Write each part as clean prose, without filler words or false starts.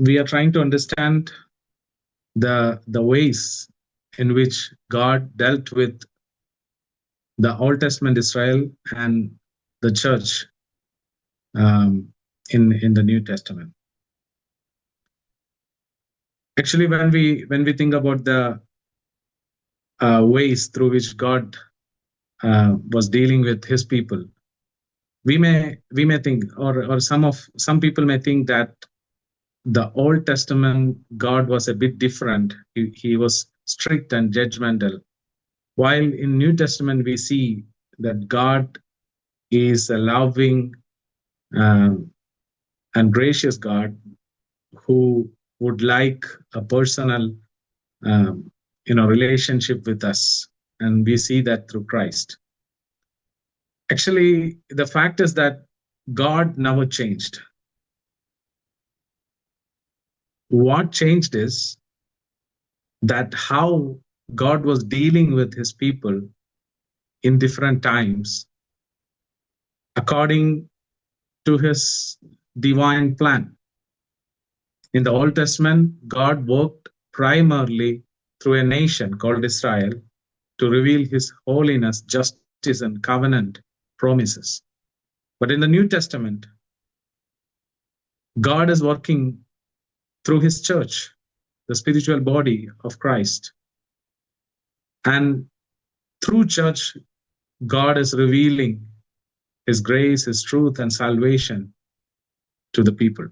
we are trying to understand the ways in which God dealt with the Old Testament Israel and the church in the New Testament. Actually, when we think about the ways through which God was dealing with His people, we may think, or some people may think that the Old Testament God was a bit different. He was strict and judgmental, while in New Testament we see that God is a loving and gracious God who would like a personal relationship with us, and we see that through Christ. Actually, the fact is that God never changed. What changed is that how God was dealing with His people in different times according to His divine plan. In the Old Testament, God worked primarily through a nation called Israel to reveal His holiness, justice, and covenant promises. But in the New Testament, God is working through His church, the spiritual body of Christ. And through church, God is revealing His grace, His truth, and salvation to the people.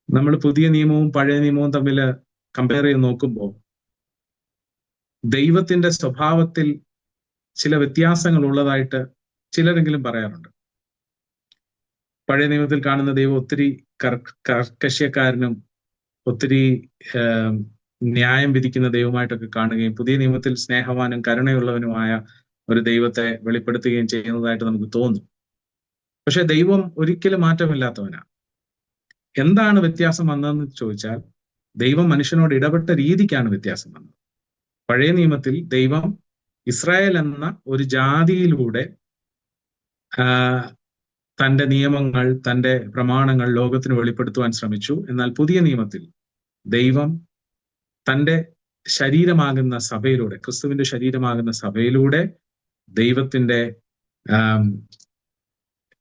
നമ്മൾ പുതിയ നിയമവും പഴയ നിയമവും തമ്മിൽ compare ചെയ്ത് നോക്കുമ്പോൾ ദൈവത്തിന്റെ സ്വഭാവത്തിൽ ചില വ്യത്യാസങ്ങൾ ഉള്ളതായിട്ട് ചിലരെങ്കിലും പറയാറുണ്ട്. പഴയ നിയമത്തിൽ കാണുന്ന ദൈവം ഒത്തിരി കർക്കശ്യക്കാരനും ഒത്തിരി ന്യായം വിധിക്കുന്ന ദൈവമായിട്ടൊക്കെ കാണുകയും പുതിയ നിയമത്തിൽ സ്നേഹവാനും കരുണയുള്ളവനുമായ ഒരു ദൈവത്തെ വെളിപ്പെടുത്തുകയും ചെയ്യുന്നതായിട്ട് നമുക്ക് തോന്നും. പക്ഷെ ദൈവം ഒരിക്കലും മാറ്റമില്ലാത്തവനാണ്. എന്താണ് വ്യത്യാസം വന്നതെന്ന് ചോദിച്ചാൽ ദൈവം മനുഷ്യനോട് ഇടപെട്ട രീതിക്കാണ് വ്യത്യാസം വന്നത്. പഴയ നിയമത്തിൽ ദൈവം ഇസ്രായേൽ എന്ന ഒരു ജാതിയിലൂടെ തന്റെ നിയമങ്ങൾ, തന്റെ പ്രമാണങ്ങൾ ലോകത്തിന് വെളിപ്പെടുത്തുവാൻ ശ്രമിച്ചു. എന്നാൽ പുതിയ നിയമത്തിൽ ദൈവം തന്റെ ശരീരമാകുന്ന സഭയിലൂടെ, ക്രിസ്തുവിന്റെ ശരീരമാകുന്ന സഭയിലൂടെ ദൈവത്തിന്റെ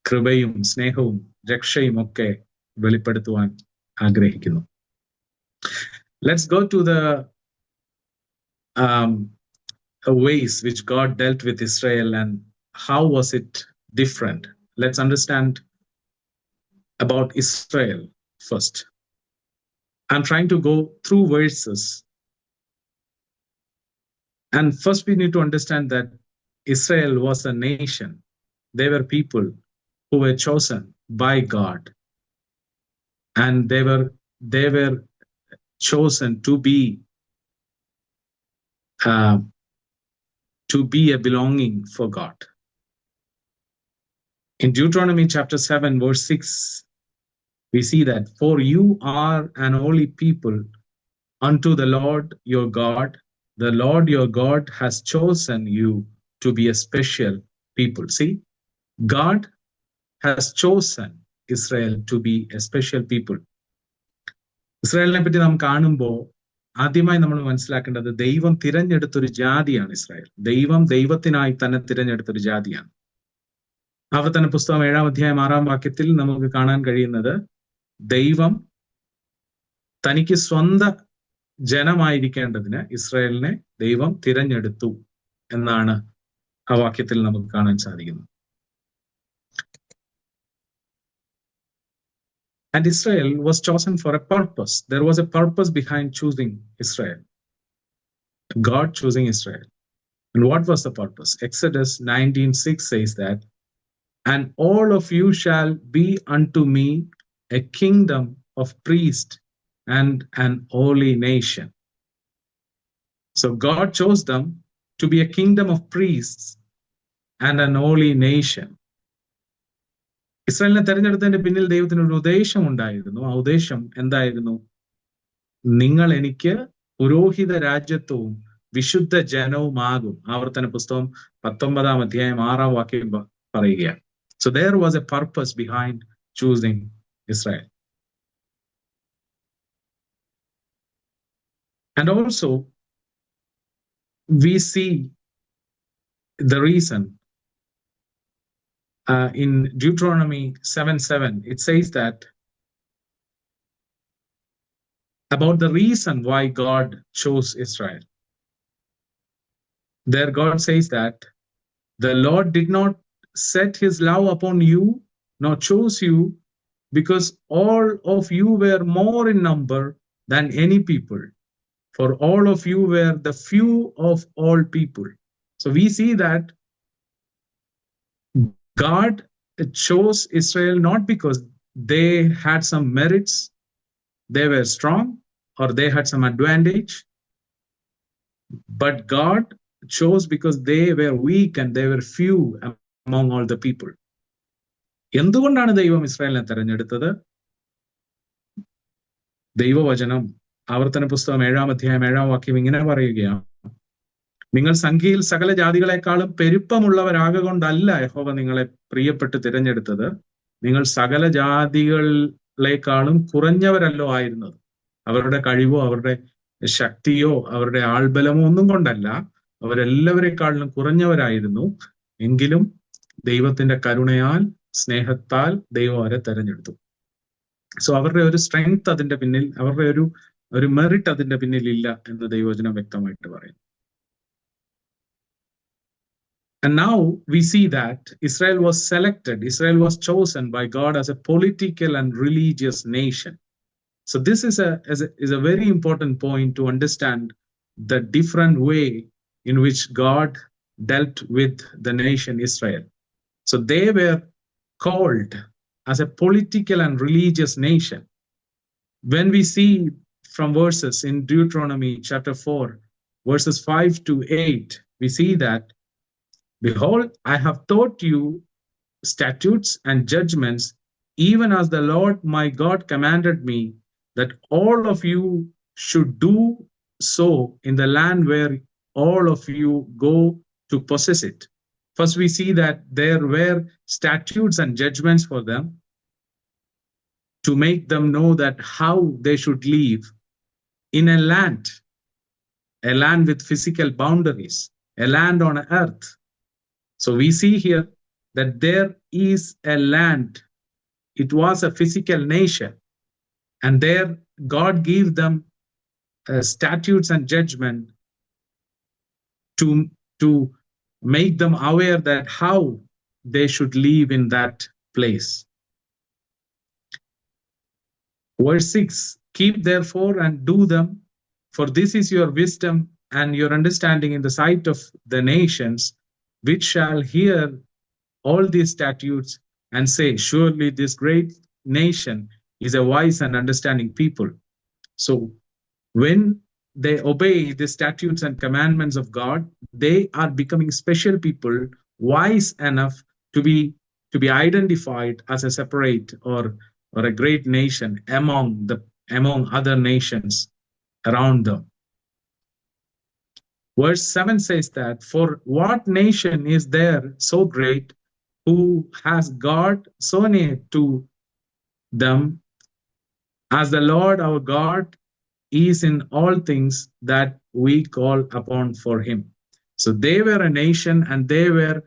കൃപയും സ്നേഹവും രക്ഷയും ഒക്കെ വെളിപ്പെടുത്തുവാൻ ആഗ്രഹിക്കുന്നു. Let's go to the ways which God dealt with Israel and how was it different. Let's understand about Israel first. I'm trying to go through verses. And first we need to understand that Israel was a nation. They were people who were chosen by God. And they were chosen to be a belonging for God. In Deuteronomy chapter 7, verse 6, we see that, "For you are an holy people unto the Lord your God. The Lord your God has chosen you to be a special people." See, God has chosen Israel to be a special people. ഇസ്രായേലിനെ പറ്റി നാം കാണുമ്പോൾ ആദ്യമായി നമ്മൾ മനസ്സിലാക്കേണ്ടത് ദൈവം തിരഞ്ഞെടുത്തൊരു ജാതിയാണ് Israel. ദൈവം ദൈവത്തിനായി തന്നെ തിരഞ്ഞെടുത്തൊരു ജാതിയാണ്. ആവർത്തന പുസ്തകം 7-ാം അധ്യായം 6-ാം വാക്യത്തിൽ നമുക്ക് കാണാൻ കഴിയുന്നത് ദൈവം തനിക്ക് സ്വന്ത ജനമായിരിക്കേണ്ടതിന് ഇസ്രായേലിനെ ദൈവം തിരഞ്ഞെടുത്തു എന്നാണ് ആ വാക്യത്തിൽ നമുക്ക് കാണാൻ സാധിക്കുന്നത്. And Israel was chosen for a purpose. There was a purpose behind choosing Israel. God choosing Israel. And what was the purpose? Exodus 19:6 says that, "And all of you shall be unto me a kingdom of priests and an holy nation." So God chose them to be a kingdom of priests and an holy nation. ഇസ്രായേലിനെ തെരഞ്ഞെടുത്തതിന്റെ പിന്നിൽ ദൈവത്തിന് ഒരു ഉദ്ദേശം ഉണ്ടായിരുന്നു. ആ ഉദ്ദേശം എന്തായിരുന്നു? നിങ്ങൾ എനിക്ക് പുരോഹിത രാജ്യത്വവും വിശുദ്ധ ജനവുമാകും. ആവർത്തന പുസ്തകം 19-ാം അധ്യായം 6-ാം വാക്യം പറയുകയാണ്. So there was a purpose behind choosing Israel. And also, we see the reason in Deuteronomy 7:7. It says that about the reason why God chose Israel. There God says that the Lord did not set his love upon you, nor chose you, because all of you were more in number than any people. For all of you were the few of all people. So we see that God chose Israel not because they had some merits, they were strong, or they had some advantage, but God chose because they were weak and they were few among all the people. എന്തുകൊണ്ടാണ് ദൈവം ഇസ്രായേലിനെ തെരഞ്ഞെടുത്തത്? ദൈവവചനം ആവർത്തന പുസ്തകം 7-ാം അധ്യായം 7-ാം വാക്യം ഇങ്ങനെ പറയുകയാണ്: നിങ്ങൾ സംഖ്യയിൽ സകല ജാതികളെക്കാളും പെരുപ്പമുള്ളവരാകൊണ്ടല്ല യഹോവ നിങ്ങളെ പ്രിയപ്പെട്ട് തിരഞ്ഞെടുത്തത്, നിങ്ങൾ സകല ജാതികളെക്കാളും കുറഞ്ഞവരല്ലോ ആയിരുന്നത്. അവരുടെ കഴിവോ അവരുടെ ശക്തിയോ അവരുടെ ആൾബലമോ ഒന്നും കൊണ്ടല്ല, അവരെല്ലാവരെക്കാളിലും കുറഞ്ഞവരായിരുന്നു. എങ്കിലും ദൈവത്തിന്റെ കരുണയാൽ, സ്നേഹത്താൽ ദൈവം അവരെ തെരഞ്ഞെടുത്തു. സോ അവരുടെ ഒരു സ്ട്രെങ്ത് അതിന്റെ പിന്നിൽ, അവരുടെ ഒരു മെറിറ്റ് അതിന്റെ പിന്നിൽ ഇല്ല എന്ന് ദൈവവചനം വ്യക്തമായിട്ട് പറയുന്നു. And now we see that Israel was selected, Israel was chosen by God as a political and religious nation. So this is a very important point to understand the different way in which God dealt with the nation Israel. So they were called as a political and religious nation. When we see from verses in Deuteronomy chapter 4, verses 5-8, we see that, behold, I have taught you statutes and judgments, even as the Lord my God commanded me, that all of you should do so in the land where all of you go to possess it. First, we see that there were statutes and judgments for them to make them know that how they should live in a land with physical boundaries, a land on earth. So we see here that there is a land. It was a physical nation, and there God gave them statutes and judgment to make them aware that how they should live in that place. Verse 6, keep therefore and do them, for this is your wisdom and your understanding in the sight of the nations, which shall hear all these statutes and say, surely this great nation is a wise and understanding people. So when they obey the statutes and commandments of God, they are becoming special people, wise enough to be identified as a separate or a great nation among other nations around them. Verse 7 says that, for what nation is there so great who has God so near to them as the Lord our God is in all things that we call upon for him. So they were a nation, and they were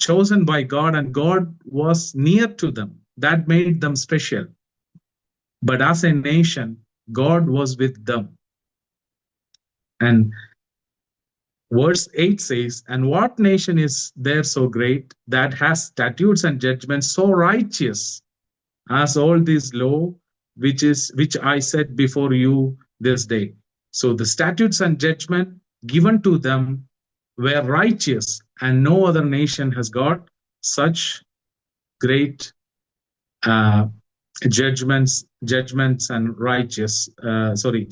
chosen by God, and God was near to them. That made them special. But as a nation, God was with them. And verse 8 says, and what nation is there so great that has statutes and judgments so righteous as all this law which I set before you this day? So the statutes and judgment given to them were righteous, and no other nation has got such great judgments and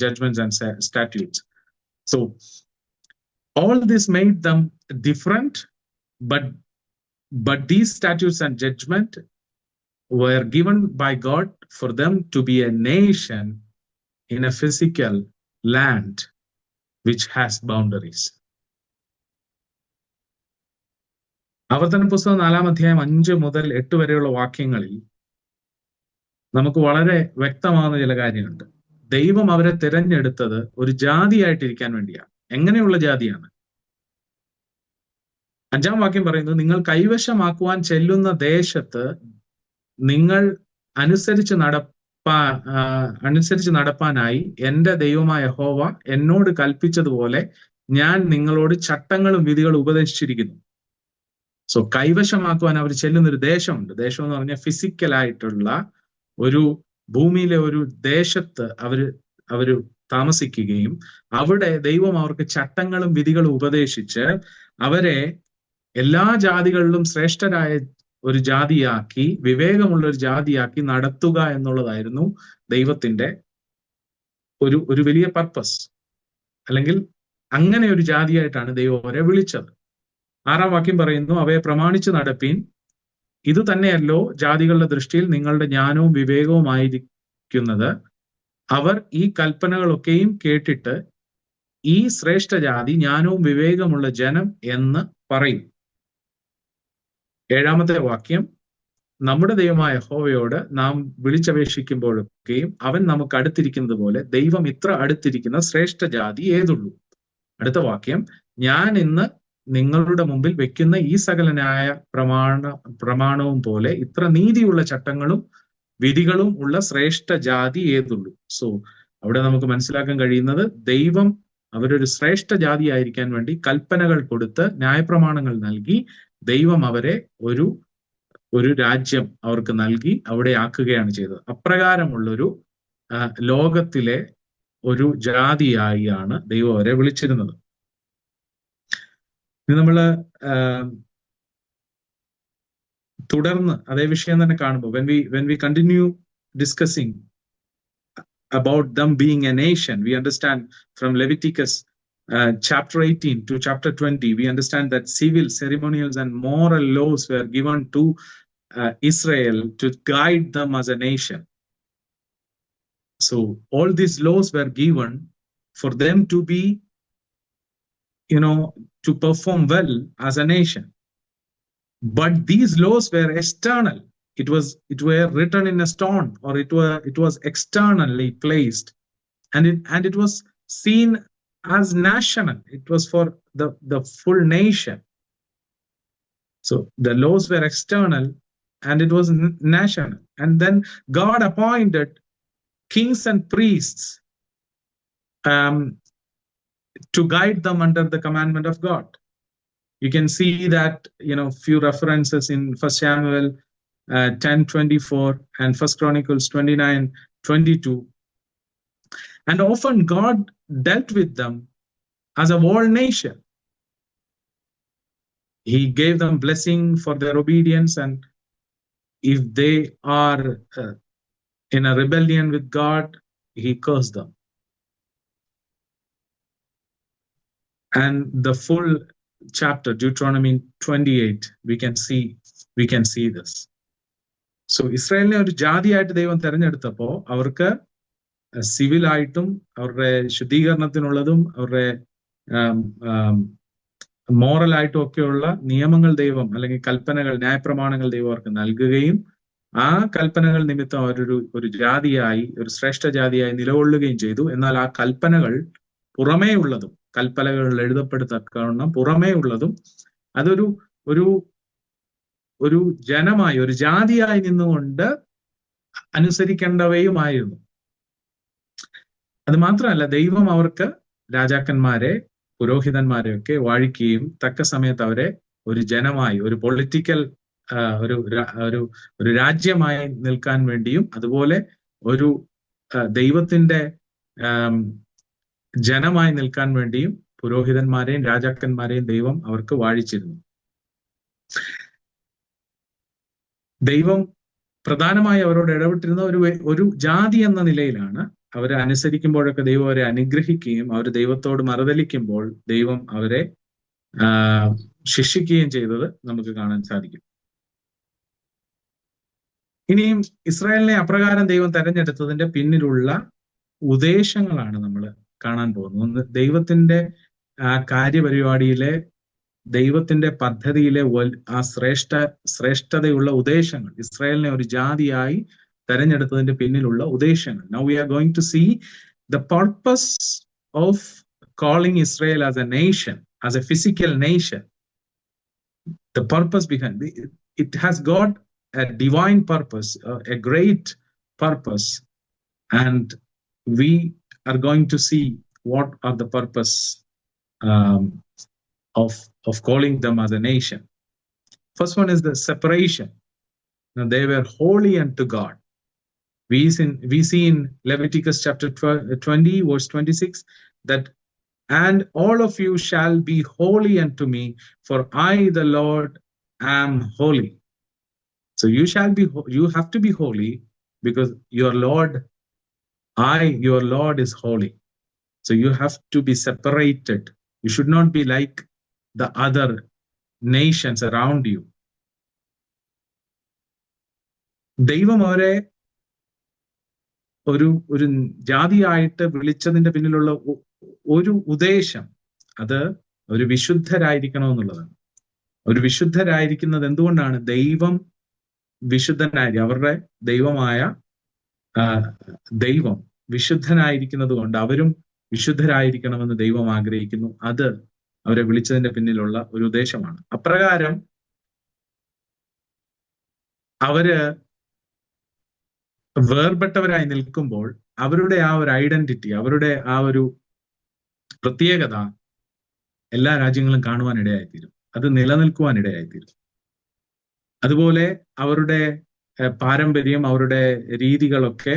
judgments and statutes. So all this made them different, but these statutes and judgment were given by God for them to be a nation in a physical land which has boundaries. ആവർത്തന പുസ്തകം 4-ാം അധ്യായം 5 മുതൽ 8 വരെയുള്ള വാക്യങ്ങളിൽ നമുക്ക് വളരെ വ്യക്തമാകുന്ന ചില കാര്യമുണ്ട്. ദൈവം അവരെ തിരഞ്ഞെടുത്തത് ഒരു ജാതിയായിട്ടിരിക്കാൻ വേണ്ടിയാണ്. എങ്ങനെയുള്ള ജാതിയാണ്? 5-ാം വാക്യം പറയുന്നത്, നിങ്ങൾ കൈവശമാക്കുവാൻ ചെല്ലുന്ന ദേശത്ത് നിങ്ങൾ അനുസരിച്ച് നടപ്പാനായി എന്റെ ദൈവമായ യഹോവ എന്നോട് കൽപ്പിച്ചതുപോലെ ഞാൻ നിങ്ങളോട് ചട്ടങ്ങളും വിധികളും ഉപദേശിച്ചിരിക്കുന്നു. സോ കൈവശമാക്കുവാൻ അവർ ചെല്ലുന്നൊരു ദേശമുണ്ട്. ദേശം എന്ന് പറഞ്ഞാൽ ഫിസിക്കലായിട്ടുള്ള ഒരു ഭൂമിയിലെ ഒരു ദേശത്ത് അവര് താമസിക്കുകയും അവിടെ ദൈവം അവർക്ക് ചട്ടങ്ങളും വിധികളും ഉപദേശിച്ച് അവരെ എല്ലാ ജാതികളിലും ശ്രേഷ്ഠരായ ഒരു ജാതിയാക്കി, വിവേകമുള്ള ഒരു ജാതിയാക്കി നടത്തുക എന്നുള്ളതായിരുന്നു ദൈവത്തിന്റെ ഒരു വലിയ പർപ്പസ്. അല്ലെങ്കിൽ അങ്ങനെ ഒരു ജാതിയായിട്ടാണ് ദൈവം അവരെ വിളിച്ചത്. 6-ാം വാക്യം പറയുന്നു, അവയെ പ്രമാണിച്ച് നടപ്പീൻ, ഇത് തന്നെയല്ലോ ജാതികളുടെ ദൃഷ്ടിയിൽ നിങ്ങളുടെ ജ്ഞാനവും വിവേകവുമായിരിക്കുന്നത്. അവർ ഈ കൽപ്പനകളൊക്കെയും കേട്ടിട്ട് ഈ ശ്രേഷ്ഠ ജാതി ജ്ഞാനവും വിവേകമുള്ള ജനം എന്ന് പറയും. 7-ാമത്തെ വാക്യം, നമ്മുടെ ദൈവമായ യഹോവയോട് നാം വിളിച്ചപേക്ഷിക്കുമ്പോഴൊക്കെയും അവൻ നമുക്ക് അടുത്തിരിക്കുന്നത് പോലെ ദൈവം ഇത്ര അടുത്തിരിക്കുന്ന ശ്രേഷ്ഠ ജാതി ഏതുള്ളൂ. അടുത്ത വാക്യം, ഞാൻ ഇന്ന് നിങ്ങളുടെ മുമ്പിൽ വെക്കുന്ന ഈ സകലനായ പ്രമാണവും പോലെ ഇത്ര നീതിയുള്ള ചട്ടങ്ങളും വിധികളും ഉള്ള ശ്രേഷ്ഠ ജാതി ഏതുള്ളൂ. സോ അവിടെ നമുക്ക് മനസ്സിലാക്കാൻ കഴിയുന്നത്, ദൈവം അവരൊരു ശ്രേഷ്ഠ ജാതി ആയിരിക്കാൻ വേണ്ടി കൽപ്പനകൾ കൊടുത്ത് ന്യായപ്രമാണങ്ങൾ നൽകി ദൈവം അവരെ ഒരു രാജ്യം അവർക്ക് നൽകി അവിടെ ആക്കുകയാണ് ചെയ്തത്. അപ്രകാരമുള്ളൊരു ലോകത്തിലെ ഒരു ജാതിയായാണ് ദൈവം അവരെ വിളിച്ചിരുന്നത്. ഇത് നമ്മള് തുടർന്ന് അതേ വിഷയം തന്നെ കാണുമ്പോൾ when we continue discussing about them being a nation, we understand from Leviticus chapter 18 to chapter 20, we understand that civil, ceremonials and moral laws were given to Israel to guide them as a nation. So all these laws were given for them to be, to perform well as a nation. But these laws were external. It were written in a stone, or it was externally placed, and it was seen as national. It was for the full nation. So the laws were external and it was national. And then God appointed kings and priests to guide them under the commandment of God. You can see that, few references in 1 Samuel 10:24 and 1 Chronicles 29:22. And often God dealt with them as a whole nation. He gave them blessing for their obedience, and if they are in a rebellion with God, he cursed them. And the full chapter, Deuteronomy 28, we can see this. So ഇസ്രായേലിനെ ഒരു ജാതിയായിട്ട് ദൈവം തെരഞ്ഞെടുത്തപ്പോ അവർക്ക് സിവിലായിട്ടും അവരുടെ ശുദ്ധീകരണത്തിനുള്ളതും അവരുടെ മോറലായിട്ടും ഒക്കെയുള്ള നിയമങ്ങൾ ദൈവം, അല്ലെങ്കിൽ കൽപ്പനകൾ, ന്യായപ്രമാണങ്ങൾ ദൈവം അവർക്ക് നൽകുകയും ആ കൽപ്പനകൾ നിമിത്തം അവരൊരു ജാതിയായി, ഒരു ശ്രേഷ്ഠ ജാതിയായി നിലകൊള്ളുകയും ചെയ്തു. എന്നാൽ ആ കൽപ്പനകൾ പുറമേ ഉള്ളതും, കൽപ്പനകൾ എഴുതപ്പെടുത്തക്കവണ്ണം പുറമേ ഉള്ളതും ഒരു ജനമായി, ഒരു ജാതിയായി നിന്നുകൊണ്ട് അനുസരിക്കേണ്ടവയുമായിരുന്നു. അത് മാത്രമല്ല, ദൈവം അവർക്ക് രാജാക്കന്മാരെ, പുരോഹിതന്മാരെയൊക്കെ വാഴിക്കുകയും തക്ക സമയത്ത് അവരെ ഒരു ജനമായി, ഒരു പൊളിറ്റിക്കൽ ഒരു രാജ്യമായി നിൽക്കാൻ വേണ്ടിയും, അതുപോലെ ഒരു ദൈവത്തിന്റെ ജനമായി നിൽക്കാൻ വേണ്ടിയും പുരോഹിതന്മാരെയും രാജാക്കന്മാരെയും ദൈവം അവർക്ക് വാഴിച്ചിരുന്നു. ദൈവം പ്രധാനമായി അവരോട് ഇടപെട്ടിരുന്ന ഒരു ജാതി എന്ന നിലയിലാണ്. അവരെ അനുസരിക്കുമ്പോഴൊക്കെ ദൈവം അവരെ അനുഗ്രഹിക്കുകയും അവർ ദൈവത്തോട് മറുതലിക്കുമ്പോൾ ദൈവം അവരെ ശിക്ഷിക്കുകയും ചെയ്തത് നമുക്ക് കാണാൻ സാധിക്കും. ഇനിയും ഇസ്രായേലിനെ അപ്രകാരം ദൈവം തെരഞ്ഞെടുത്തതിന്റെ പിന്നിലുള്ള ഉദ്ദേശങ്ങളാണ് നമ്മൾ കാണാൻ പോകുന്നത്. ഒന്ന്, ദൈവത്തിന്റെ കാര്യപരിപാടിയിലെ, ദൈവത്തിന്റെ പദ്ധതിയിലെ ആ ശ്രേഷ്ഠതയുള്ള ഉദ്ദേശങ്ങൾ, ഇസ്രായേലിനെ ഒരു ജാതിയായി തെരഞ്ഞെടുത്തതിന്റെ പിന്നിലുള്ള ഉദ്ദേശങ്ങൾ. Now we are going to see the purpose of calling Israel as a nation, as a physical nation. The purpose behind it has got a divine purpose, a great purpose, and we are going to see what are the purpose of calling them as a nation. First one is the separation. Now, they were holy unto God. We see in Leviticus chapter 20, verse 26, that and all of you shall be holy unto me, for I, the Lord, am holy. So you have to be holy because your Lord, your Lord is holy. So you have to be separated. You should not be like the other nations around you. ദൈവം അവരെ ഒരു ജാതിയായിട്ട് വിളിച്ചതിന്റെ പിന്നിലുള്ള ഒരു ഉദ്ദേശം, അത് ഒരു വിശുദ്ധരായിരിക്കണമെന്നുള്ളതാണ്. ഒരു വിശുദ്ധരായിരിക്കുന്നത് എന്തുകൊണ്ടാണ്? ദൈവം വിശുദ്ധനായി, അവരുടെ ദൈവമായ ദൈവം വിശുദ്ധനായിരിക്കുന്നത് കൊണ്ട് അവരും വിശുദ്ധരായിരിക്കണമെന്ന് ദൈവം ആഗ്രഹിക്കുന്നു. അത് അവരെ വിളിച്ചതിന്റെ പിന്നിലുള്ള ഒരു ഉദ്ദേശമാണ്. അപ്രകാരം അവര് വേർപെട്ടവരായി നിൽക്കുമ്പോൾ അവരുടെ ആ ഒരു ഐഡന്റിറ്റി, അവരുടെ ആ ഒരു പ്രത്യേകത എല്ലാ രാജ്യങ്ങളും കാണുവാനിടയായിത്തീരും, അത് നിലനിൽക്കുവാനിടയായിത്തീരും. അതുപോലെ അവരുടെ പാരമ്പര്യം, അവരുടെ രീതികളൊക്കെ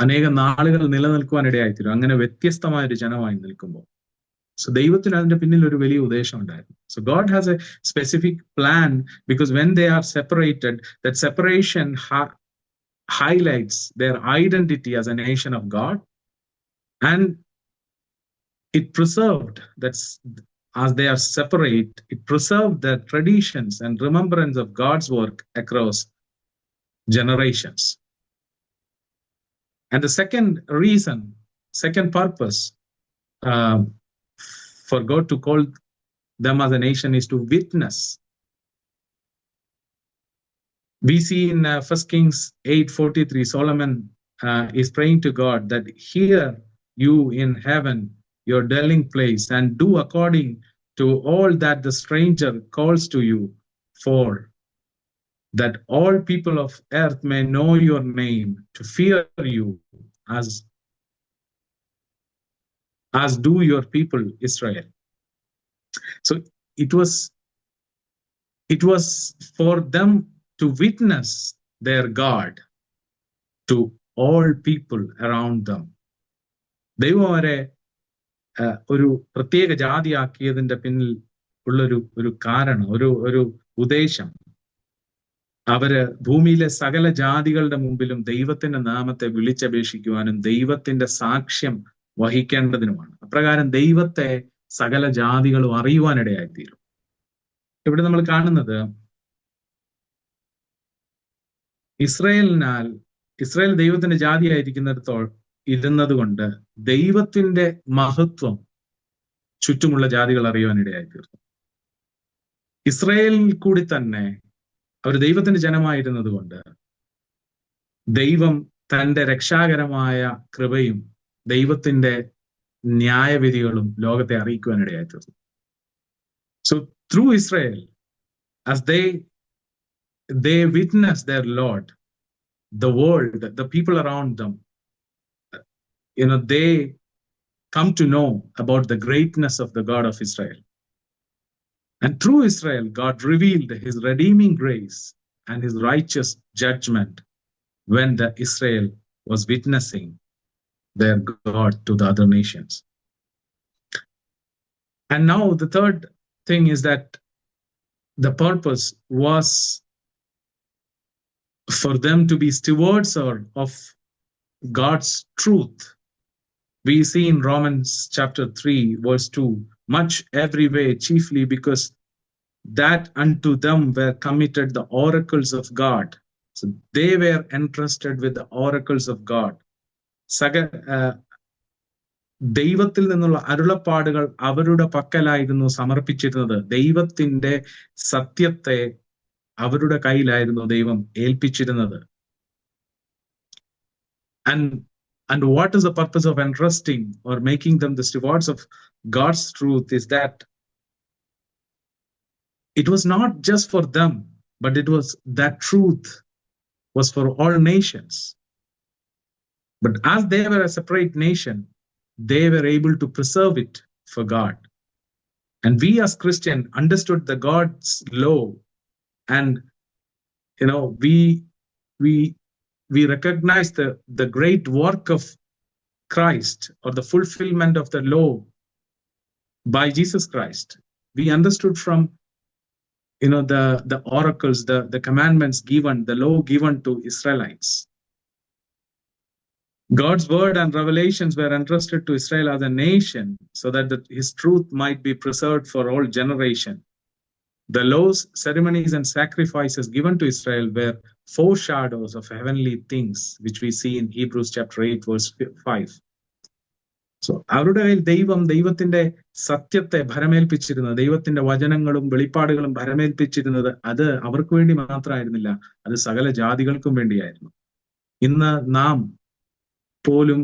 അനേകം നാളുകൾ നിലനിൽക്കുവാനിടയായിത്തീരും, അങ്ങനെ വ്യത്യസ്തമായൊരു ജനമായി നിൽക്കുമ്പോൾ. So ദൈവത്തിന് അതിന്റെ പിന്നിൽ ഒരു വലിയ ഉദ്ദേശം ഉണ്ടായിരുന്നു. So God has a specific plan, because when they are separated, that separation highlights their identity as a nation of God, and it preserved, that's as they are separate, it preserved their traditions and remembrance of God's work across generations. And the second purpose for God to call them as a nation is to witness. We see in 1 Kings 8:43, Solomon is praying to God that hear you in heaven, your dwelling place, and do according to all that the stranger calls to you, for that all people of earth may know your name, to fear you as do your people Israel. So it was for them to witness their God to all people around them. ദൈവം അവരെ ഒരു പ്രത്യേക ജാതിയാക്കിയതിന്റെ പിന്നിൽ ഉള്ളൊരു കാരണം, ഒരു ഉദ്ദേശം, അവര് ഭൂമിയിലെ സകല ജാതികളുടെ മുമ്പിലും ദൈവത്തിന്റെ നാമത്തെ വിളിച്ചപേക്ഷിക്കുവാനും ദൈവത്തിന്റെ സാക്ഷ്യം വഹിക്കേണ്ടതിനുമാണ്. അപ്രകാരം ദൈവത്തെ സകല ജാതികളും അറിയുവാനിടയായിത്തീരും. ഇവിടെ നമ്മൾ കാണുന്നത് ഇസ്രായേൽ ദൈവത്തിന്റെ ഇരുന്നത് കൊണ്ട് ദൈവത്തിന്റെ മഹത്വം ചുറ്റുമുള്ള ജാതികൾ അറിയുവാനിടയായിത്തീർന്നു. ഇസ്രായേലിൽ കൂടി തന്നെ അവർ ദൈവത്തിന്റെ ജനമായിരുന്നത് കൊണ്ട് ദൈവം തന്റെ രക്ഷാകരമായ കൃപയും ദൈവത്തിന്റെ ന്യായവിധികളും ലോകത്തെ അറിയിക്കുവാനിടയായിത്തീർന്നു. So through Israel, as they witness their Lord, the world, the people around them, they come to know about the greatness of the God of Israel. And through Israel, God revealed his redeeming grace and his righteous judgment when the Israel was witnessing their God to the other nations. And now the third thing is that the purpose was for them to be stewards of God's truth. We see in Romans chapter 3, verse 2, much every way, chiefly because that unto them were committed the oracles of God. So they were entrusted with the oracles of God. ദൈവത്തിൽ നിന്നുള്ള അരുളപ്പാടുകൾ അവരുടെ പക്കലായിരുന്നു സമർപ്പിച്ചിരുന്നത്. ദൈവത്തിന്റെ സത്യത്തെ അവരുടെ കയ്യിലായിരുന്നു ദൈവം ഏൽപ്പിച്ചിരുന്നത്. And what is the purpose of entrusting or making them the stewards of God's truth is that it was not just for them, but it was that truth was for all nations. But as they were a separate nation, they were able to preserve it for God. And we as Christians understood the God's law, and we recognize the great work of Christ, or the fulfillment of the law by Jesus Christ. We understood from the oracles, the commandments given, the law given to Israelites. God's word and revelations were entrusted to Israel as a nation so that his truth might be preserved for all generation. The laws, ceremonies, and sacrifices given to Israel were foreshadows of heavenly things, which we see in Hebrews chapter 8, verse 5. So അവരുടെ കയ്യിൽ ദൈവത്തിന്റെ സത്യത്തെ ഭരമേൽപ്പിച്ചിരുന്നത്, ദൈവത്തിന്റെ വചനങ്ങളും വെളിപ്പാടുകളും ഭരമേൽപ്പിച്ചിരുന്നത് അത് അവർക്ക് വേണ്ടി മാത്രമായിരുന്നില്ല, അത് സകല ജാതികൾക്കും വേണ്ടിയായിരുന്നു. ഇന്ന് നാം പോലും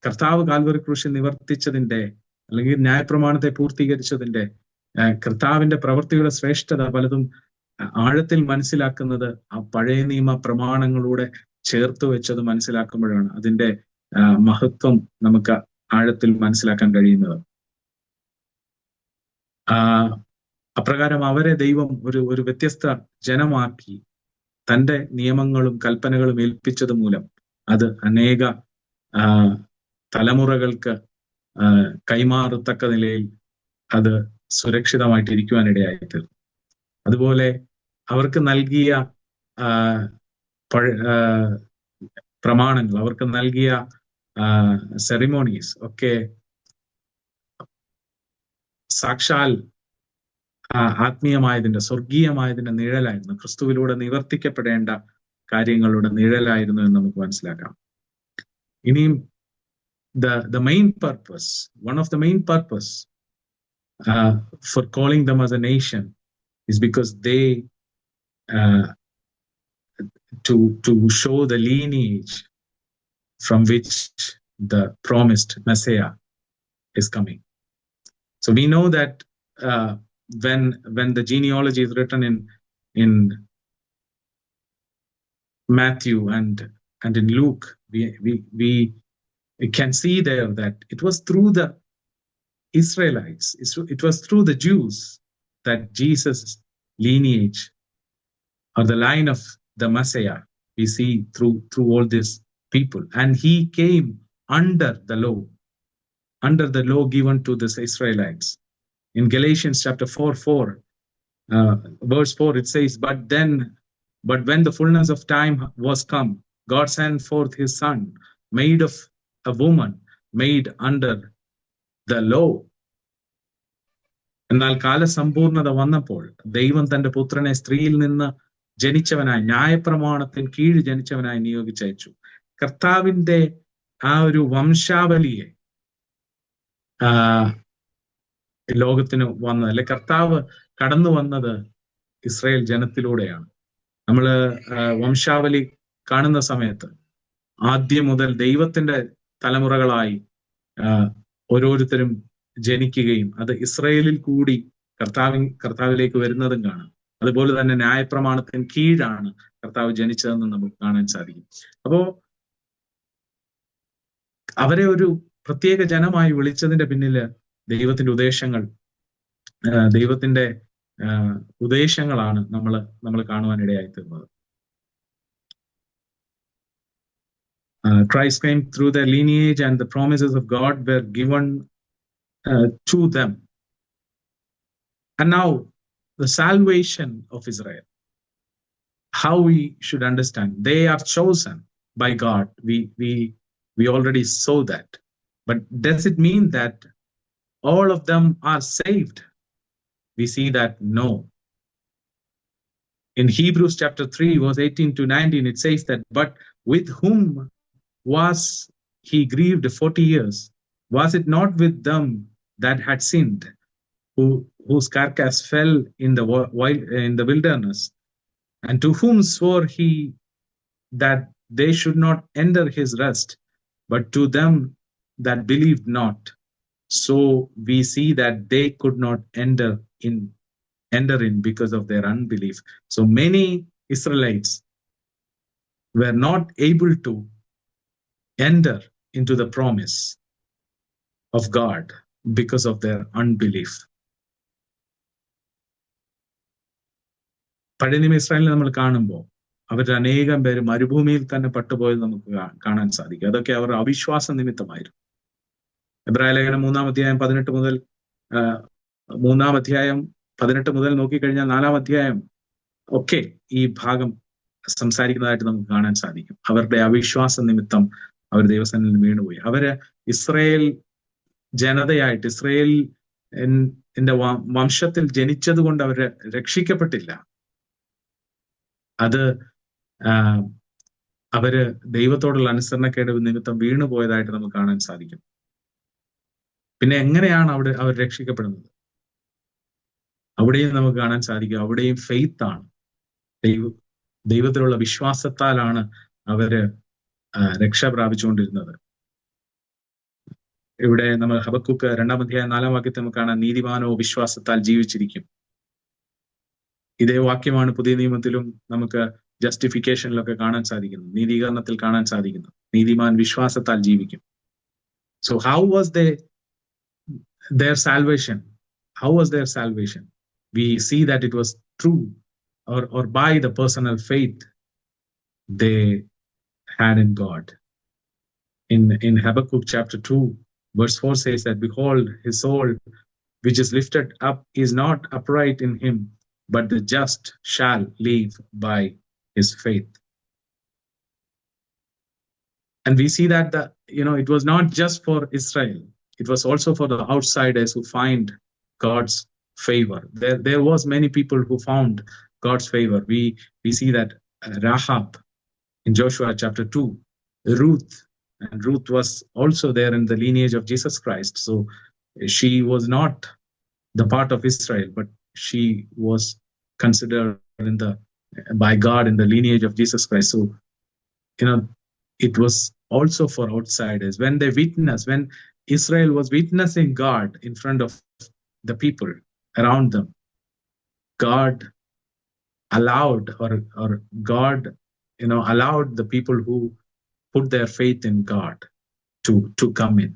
കർത്താവ് കാൽവരി ക്രൂശിൽ നിവർത്തിച്ചതിന്റെ, അല്ലെങ്കിൽ ന്യായപ്രമാണത്തെ പൂർത്തീകരിച്ചതിന്റെ, കർത്താവിന്റെ പ്രവൃത്തിയുടെ ശ്രേഷ്ഠത പലതും ആഴത്തിൽ മനസ്സിലാക്കുന്നത് ആ പഴയ നിയമ പ്രമാണങ്ങളൂടെ ചേർത്ത് വെച്ചത് മനസ്സിലാക്കുമ്പോഴാണ് അതിന്റെ മഹത്വം നമുക്ക് ആഴത്തിൽ മനസ്സിലാക്കാൻ കഴിയുന്നത്. അപ്രകാരം അവരെ ദൈവം ഒരു വ്യത്യസ്ത ജനമാക്കി തന്റെ നിയമങ്ങളും കൽപ്പനകളും ഏൽപ്പിച്ചത് മൂലം അത് അനേക തലമുറകൾക്ക് കൈമാറത്തക്ക നിലയിൽ അത് സുരക്ഷിതമായിട്ടിരിക്കുവാനിടയായി തീർന്നു. അതുപോലെ അവർക്ക് നൽകിയ പ്രമാണങ്ങൾ, അവർക്ക് നൽകിയ സെറിമോണീസ് ഒക്കെ സാക്ഷാൽ ആത്മീയമായതിന്റെ, സ്വർഗീയമായതിന്റെ നിഴലായിരുന്നു. ക്രിസ്തുവിലൂടെ നിവർത്തിക്കപ്പെടേണ്ട കാര്യങ്ങളുടെ നിഴലായിരുന്നു എന്ന് നമുക്ക് മനസ്സിലാക്കാം. ഇനിയും the main purpose, one of the main purpose for calling them as a nation is because they to show the lineage from which the promised Messiah is coming. So we know that when the genealogy is written in Matthew and in Luke, we can see there that it was through the Israelites, it was through the Jews that Jesus' lineage, or the line of the Messiah, we see through all these people. And he came under the law given to the Israelites. In Galatians chapter 4, verse 4, it says, but when the fullness of time was come, God sent forth his son, made of a woman, made under the law. എന്നാൽ കാലസമ്പൂർണത വന്നപ്പോൾ ദൈവം തന്റെ പുത്രനെ സ്ത്രീയിൽ നിന്ന് ജനിച്ചവനായി, ന്യായപ്രമാണത്തിന് കീഴ് ജനിച്ചവനായി നിയോഗിച്ചയച്ചു. കർത്താവിന്റെ ആ ഒരു വംശാവലിയെ ലോകത്തിന് വന്നത്, അല്ലെ കർത്താവ് കടന്നു വന്നത് ഇസ്രായേൽ ജനത്തിലൂടെയാണ്. നമ്മള് വംശാവലി കാണുന്ന സമയത്ത് ആദ്യം മുതൽ ദൈവത്തിന്റെ തലമുറകളായി ഓരോരുത്തരും ജനിക്കുകയും അത് ഇസ്രായേലിൽ കൂടി കർത്താവിലേക്ക് വരുന്നതും കാണാം. അതുപോലെ തന്നെ ന്യായപ്രമാണത്തിന് കീഴാണ് കർത്താവ് ജനിച്ചതെന്ന് നമുക്ക് കാണാൻ സാധിക്കും. അപ്പോ അവരെ ഒരു പ്രത്യേക ജനമായി വിളിച്ചതിന്റെ പിന്നില് ദൈവത്തിന്റെ ഉദ്ദേശങ്ങളാണ് നമ്മൾ കാണുവാനിടയായി തീർന്നത്. Christ came through their lineage, and the promises of God were given to them. And now the salvation of Israel, how we should understand, they are chosen by God. We already saw that. But does it mean that all of them are saved? We see that no. In Hebrews chapter 3, verse 18 to 19, it says that, but with whom was he grieved 40 years? Was it not with them that had sinned, whose carcass fell in the wilderness? And to whom swore he that they should not enter his rest, but to them that believed not. So we see that they could not enter in because of their unbelief. So many Israelites were not able to enter into the promise of God because of their unbelief. പഴയ നിയമ ഇസ്രായേലിനെ നമ്മൾ കാണുമ്പോൾ അവരുടെ അനേകം പേര് മരുഭൂമിയിൽ തന്നെ പട്ടുപോയത് നമുക്ക് കാണാൻ സാധിക്കും. അതൊക്കെ അവർ അവിശ്വാസ നിമിത്തമായിരുന്നു. എബ്രായ ലേഖനം 3-ാം അധ്യായം 18 മുതൽ നോക്കിക്കഴിഞ്ഞാൽ 4-ാം അധ്യായം ഒക്കെ ഈ ഭാഗം സംസാരിക്കുന്നതായിട്ട് നമുക്ക് കാണാൻ സാധിക്കും. അവരുടെ അവിശ്വാസ നിമിത്തം അവർ ദൈവസന്നിധിയിൽ വീണുപോയി. അവര് ഇസ്രായേൽ ജനതയായിട്ട് ഇസ്രായേലിന്റെ വംശത്തിൽ ജനിച്ചത് കൊണ്ട് അവർ രക്ഷിക്കപ്പെട്ടില്ല. അത് അവര് ദൈവത്തോടുള്ള അനുസരണക്കേട് നിമിത്തം വീണുപോയതായിട്ട് നമുക്ക് കാണാൻ സാധിക്കും. പിന്നെ എങ്ങനെയാണ് അവർ രക്ഷിക്കപ്പെടുന്നത്? അവിടെയും നമുക്ക് കാണാൻ സാധിക്കും, അവിടെയും ഫെയ്ത്ത് ആണ്, ദൈവത്തിലുള്ള വിശ്വാസത്താലാണ് അവര് രക്ഷ പ്രാപിച്ചുകൊണ്ടിരുന്നത്. ഇവിടെ നമ്മൾ ഹബക്കൂക്ക് 2-ാം അധ്യായം 4-ാം വാക്യത്തിൽ നമുക്ക് കാണാം, നീതിമാനോ വിശ്വാസത്താൽ ജീവിച്ചിരിക്കും. ഇതേ വാക്യമാണ് പുതിയ നിയമത്തിലും നമുക്ക് ജസ്റ്റിഫിക്കേഷനിലൊക്കെ കാണാൻ സാധിക്കുന്നത്, നീതീകരണത്തിൽ കാണാൻ സാധിക്കുന്നത്. നീതിമാൻ വിശ്വാസത്താൽ ജീവിക്കും. So how was their salvation? How was their salvation? We see that it was true or by the personal faith they had in God. In Habakkuk chapter 2, verse 4 says that, behold, his soul which is lifted up is not upright in him, but the just shall live by his faith. And we see that it was not just for Israel, it was also for the outsiders who find God's favor. There was many people who found God's favor. We see that Rahab in Joshua chapter 2, Ruth was also there in the lineage of Jesus Christ. So she was not the part of Israel, but she was considered by God in the lineage of Jesus Christ. So it was also for outsiders. When Israel was witnessing God in front of the people around them, God allowed allowed the people who put their faith in God to come in.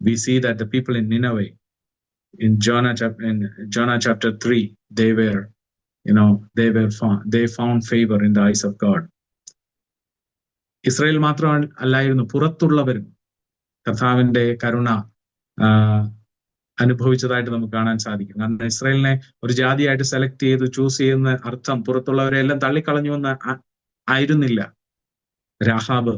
We see that the people in Nineveh, in Jonah chapter 3, they found favor in the eyes of God. Israel മാത്രം അല്ലായിരുന്നു, പുറത്തുള്ളവരും കർത്താവിന്റെ കരുണ അനുഭവിച്ചതായിട്ട് നമുക്ക് കാണാൻ സാധിക്കും. കാരണം ഇസ്രായേലിനെ ഒരു ജാതിയായിട്ട് select ചെയ്ത് ചൂസ് ചെയ്യുന്ന അർത്ഥം പുറത്തുള്ളവരെ എല്ലാം തള്ളിക്കളഞ്ഞു എന്ന് ആയിരുന്നില്ല. രാഹാബ്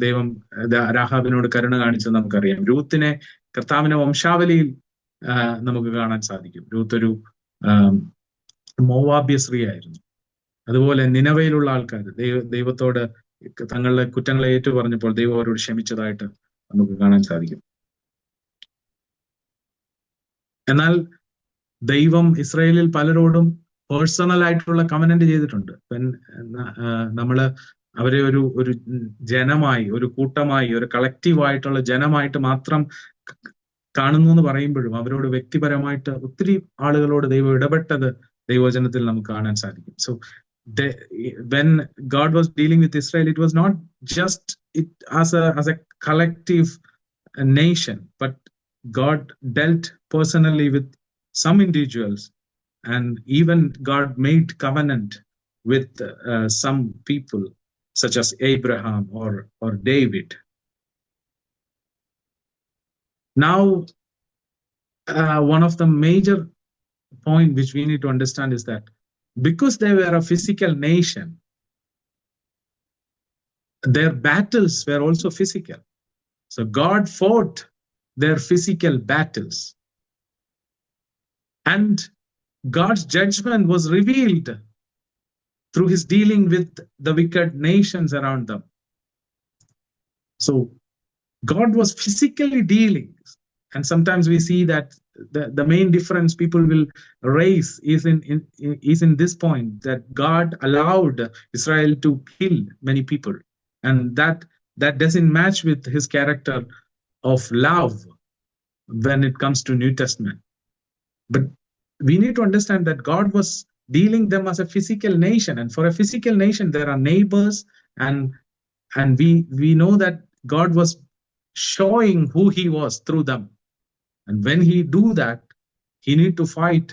ദൈവം രാഹാബിനോട് കരുണ കാണിച്ചത് നമുക്കറിയാം. രൂത്തിനെ കർത്താവിന്റെ വംശാവലിയിൽ നമുക്ക് കാണാൻ സാധിക്കും. രൂത്ത് ഒരു മോവാബ്യ സ്ത്രീയായിരുന്നു. അതുപോലെ നിനവയിലുള്ള ആൾക്കാർ ദൈവത്തോട് തങ്ങളുടെ കുറ്റങ്ങളെ ഏറ്റു പറഞ്ഞപ്പോൾ ദൈവം അവരോട് ക്ഷമിച്ചതായിട്ട് നമുക്ക് കാണാൻ സാധിക്കും. എന്നാൽ ദൈവം ഇസ്രായേലിൽ പലരോടും പേഴ്സണൽ ആയിട്ടുള്ള കവനന്റ് ചെയ്തിട്ടുണ്ട്. അവരെ ഒരു ജനമായി, ഒരു കൂട്ടമായി, ഒരു കളക്റ്റീവ് ആയിട്ടുള്ള ജനമായിട്ട് മാത്രം കാണുന്നു എന്ന് പറയുമ്പോഴും അവരോട് വ്യക്തിപരമായിട്ട് ഒത്തിരി ആളുകളോട് ദൈവം ഇടപെട്ടത് ദൈവവചനത്തിൽ നമുക്ക് കാണാൻ സാധിക്കും. So when God was dealing with Israel, it was not just as a collective nation, but God dealt personally with some individuals, and even God made covenant with some people such as Abraham or David. Now, one of the major point which we need to understand is that because they were a physical nation, their battles were also physical. So God fought their physical battles, and God's judgment was revealed through his dealing with the wicked nations around them. So God was physically dealing, and sometimes we see that the main difference people will raise is in this point, that God allowed Israel to kill many people, and that doesn't match with his character of love when it comes to New Testament. But we need to understand that God was dealing them as a physical nation, and for a physical nation there are neighbors, and we know that God was showing who he was through them. And when he do that, he need to fight,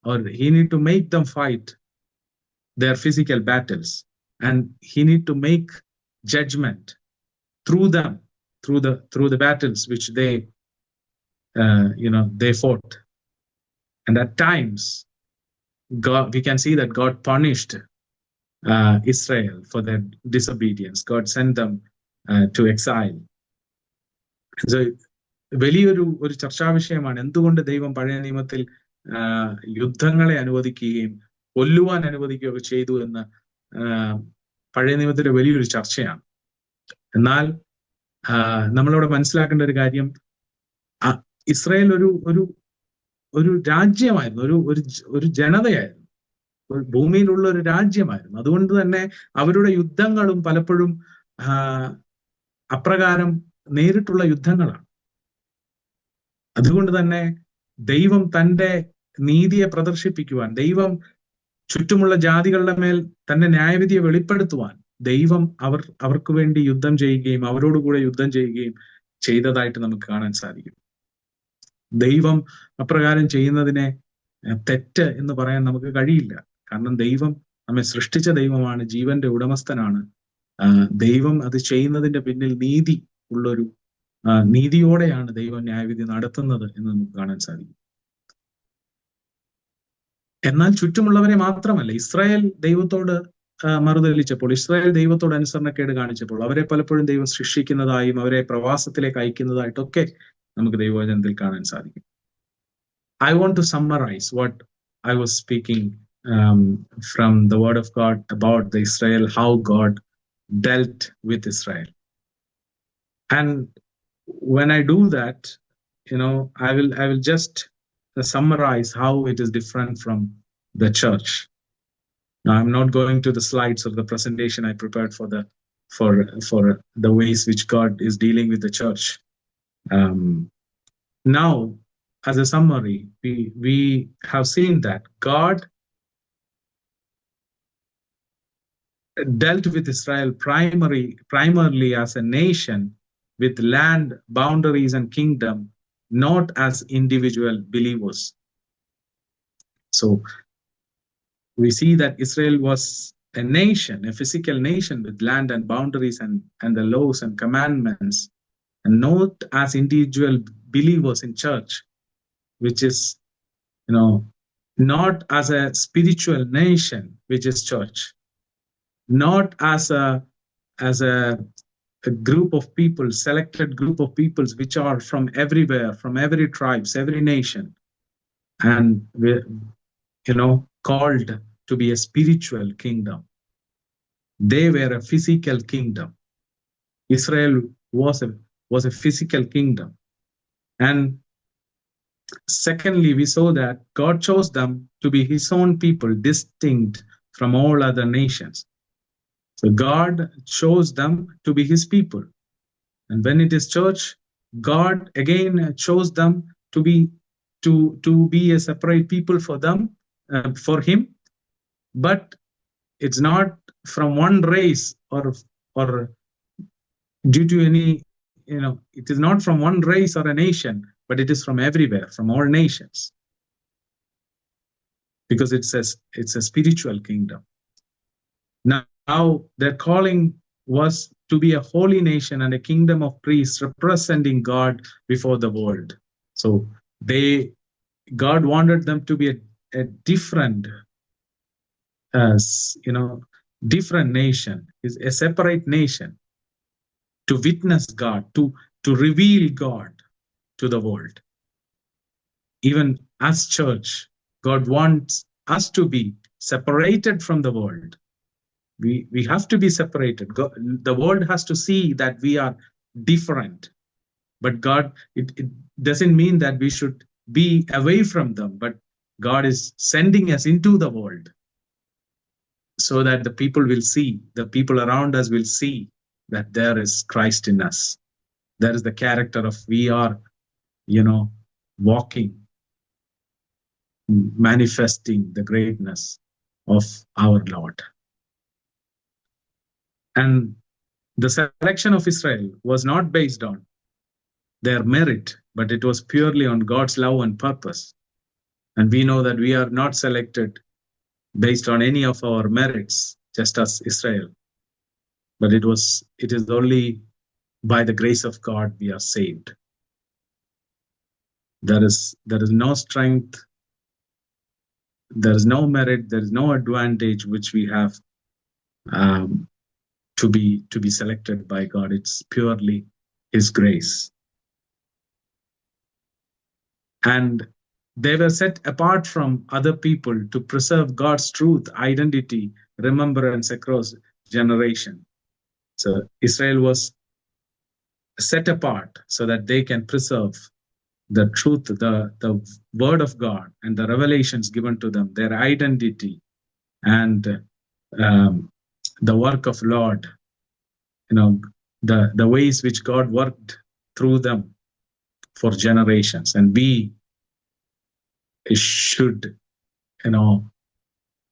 or he need to make them fight their physical battles, and he need to make judgment through them, through the battles which they they fought. And at times God, we can see that God punished Israel for their disobedience. God sent them to exile. So വലിയൊരു ചർച്ചാ വിഷയമാണ് എന്തുകൊണ്ട് ദൈവം പഴയ നിയമത്തിൽ യുദ്ധങ്ങളെ അനുവദിക്കുകയും കൊല്ലുവാൻ അനുവദിക്കുകയൊക്കെ ചെയ്തു എന്ന് പഴയ നിയമത്തിലെ വലിയൊരു ചർച്ചയാണ്. എന്നാൽ നമ്മളിവിടെ മനസ്സിലാക്കേണ്ട ഒരു കാര്യം, ഇസ്രായേൽ ഒരു രാജ്യമായിരുന്നു, ഒരു ജനതയായിരുന്നു, ഭൂമിയിലുള്ള ഒരു രാജ്യമായിരുന്നു. അതുകൊണ്ട് തന്നെ അവരുടെ യുദ്ധങ്ങളും പലപ്പോഴും അപ്രകാരം നേരിട്ടുള്ള യുദ്ധങ്ങളാണ്. അതുകൊണ്ട് തന്നെ ദൈവം തന്റെ നീതിയെ പ്രദർശിപ്പിക്കുവാൻ, ദൈവം ചുറ്റുമുള്ള ജാതികളുടെ മേൽ തന്റെ ന്യായവിധിയെ വെളിപ്പെടുത്തുവാൻ ദൈവം അവർക്ക് വേണ്ടി യുദ്ധം ചെയ്യുകയും അവരോടുകൂടെ യുദ്ധം ചെയ്യുകയും ചെയ്തതായിട്ട് നമുക്ക് കാണാൻ സാധിക്കും. ദൈവം അപ്രകാരം ചെയ്യുന്നതിനെ തെറ്റ് എന്ന് പറയാൻ നമുക്ക് കഴിയില്ല. കാരണം ദൈവം നമ്മെ സൃഷ്ടിച്ച ദൈവമാണ്, ജീവന്റെ ഉടമസ്ഥനാണ്. ദൈവം അത് ചെയ്യുന്നതിന്റെ പിന്നിൽ നീതി ഉള്ളൊരു നീതിയോടെയാണ് ദൈവം ന്യായവിധി നടത്തുന്നത് എന്ന് നമുക്ക് കാണാൻ സാധിക്കും. എന്നാൽ ചുറ്റുമുള്ളവരെ മാത്രമല്ല, ഇസ്രായേൽ ദൈവത്തോട് മറുതലിച്ചപ്പോൾ, ഇസ്രായേൽ ദൈവത്തോട് അനുസരണക്കേട് കാണിച്ചപ്പോൾ അവരെ പലപ്പോഴും ദൈവം ശിക്ഷിക്കുന്നതായും അവരെ പ്രവാസത്തിലേക്ക് അയക്കുന്നതായിട്ടൊക്കെ നമുക്ക് ദൈവവചനത്തിൽ കാണാൻ സാധിക്കും. I want to summarize what I was speaking from the word of God about the Israel, how God dealt with Israel. And when I do that, I will just summarize how it is different from the church. Now, I'm not going to the slides of the presentation I prepared for the ways which God is dealing with the church. Now, as a summary, we have seen that God dealt with Israel primarily as a nation with land, boundaries, and kingdom, not as individual believers. So we see that Israel was a nation, a physical nation with land and boundaries and the laws and commandments, and not as individual believers in church, which is, not as a spiritual nation, which is church, not as a group of people, selected group of peoples which are from everywhere, from every tribes, every nation, and called to be a spiritual kingdom. They were a physical kingdom. Israel was a physical kingdom. And secondly, we saw that God chose them to be his own people, distinct from all other nations. So God chose them to be his people. And when it is church, God again chose them to be a separate people for them, for him. But it's not from one race or due to any, it is not from one race or a nation, but it is from everywhere, from all nations. Because it's a spiritual kingdom. Now, their calling was to be a holy nation and a kingdom of priests representing God before the world. So God wanted them to be a different, different nation, is a separate nation, to witness God, to reveal God to the world. Even as church, God wants us to be separated from the world. We have to be separated. The world has to see that we are different. But God, it doesn't mean that we should be away from them, but God is sending us into the world so that the people will see, the people around us will see that there is Christ in us. There is the character of we are, walking, manifesting the greatness of our Lord. And the selection of Israel was not based on their merit, but it was purely on God's love and purpose. And we know that we are not selected based on any of our merits, just as Israel. But it is only by the grace of God we are saved. There is no strength, there is no merit, there is no advantage which we have to be selected by God. It's purely His grace. And they were set apart from other people to preserve God's truth, identity, remembrance across generation. So Israel was set apart so that they can preserve the truth, the word of God and the revelations given to them, their identity and the work of Lord, the ways which God worked through them for generations. And we should,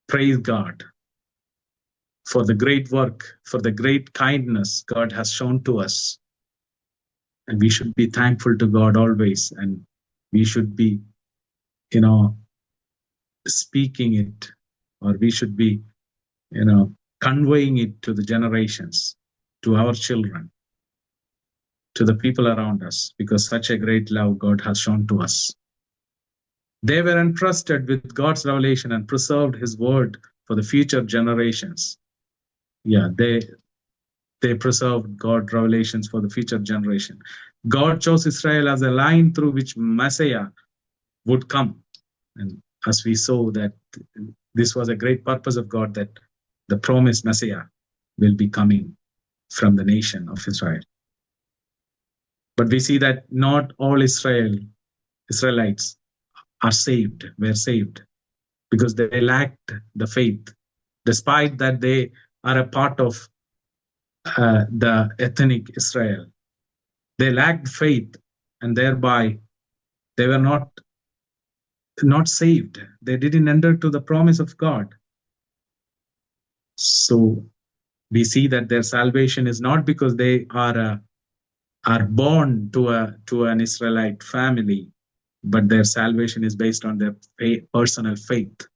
praise God for the great work, for the great kindness God has shown to us. And we should be thankful to God always. And we should be, speaking it, or we should be, conveying it to the generations, to our children, to the people around us, because such a great love God has shown to us. They were entrusted with God's revelation and preserved His word for the future generations. Yeah, they preserved God's revelations for the future generation. God chose Israel as a line through which Messiah would come. And as we saw that this was a great purpose of God, that the promised Messiah will be coming from the nation of Israel. But we see that not all Israelites were saved, because they lacked the faith, despite that they are a part of the ethnic Israel. They lacked faith, and thereby they were not saved. They didn't enter to the promise of God. So we see that their salvation is not because they are born to an Israelite family, but their salvation is based on their personal faith.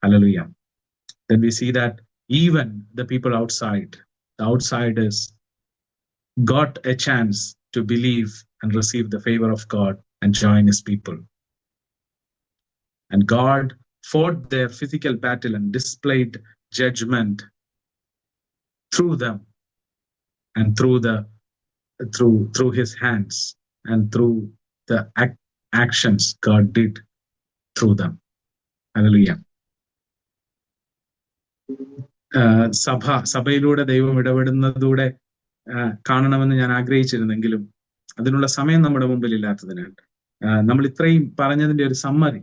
Hallelujah. Then we see that even the people outside, the outsiders, got a chance to believe and receive the favor of God and join His people. And God fought their physical battle and displayed judgment through them and through His hands and through the actions God did through them. Hallelujah. സഭയിലൂടെ ദൈവം ഇടപെടുന്നതൂടെ കാണണമെന്ന് ഞാൻ ആഗ്രഹിച്ചിരുന്നെങ്കിലും അതിനുള്ള സമയം നമ്മുടെ മുമ്പിൽ ഇല്ലാത്തതിനാൽ നമ്മൾ ഇത്രയും പറഞ്ഞതിന്റെ ഒരു സമ്മറി,